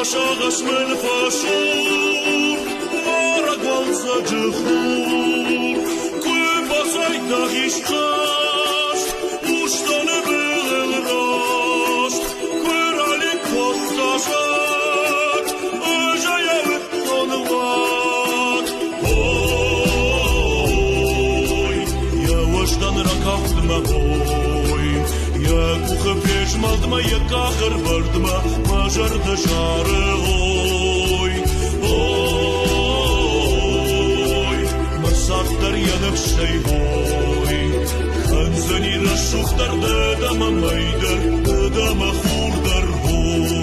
شاغش من فاشور مارا جخور کوی بازای داغیش خاشت اوشتانه بغل راشت کوی رالی کت داشت اجای اتانوات oy yavaştan rakaftıma oy ya kuhu peşmaldıma ya kahır vardıma majarda şarı oy oy masaktar yanıp şey oy kanzani raşuhtar dedama maydar dedama hurdar oy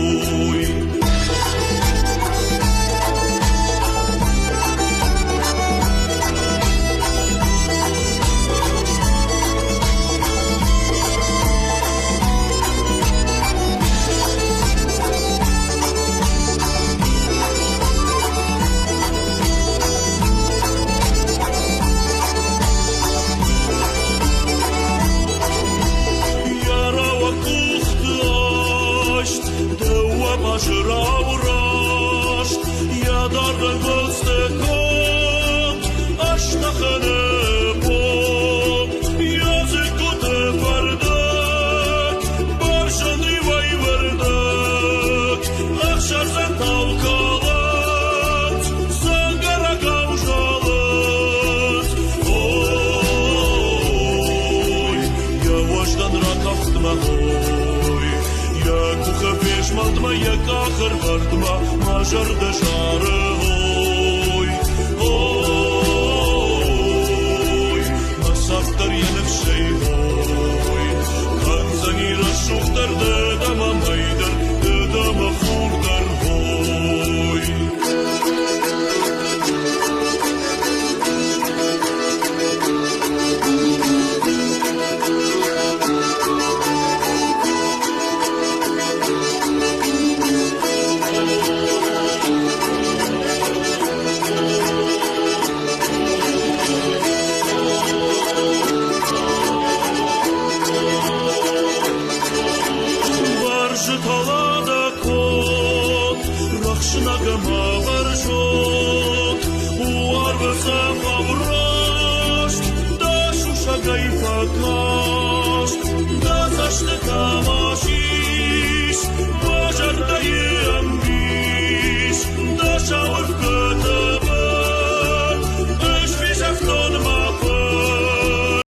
majarda şarı oy oy masaktar yanıp şey oy kanzani raşuhtar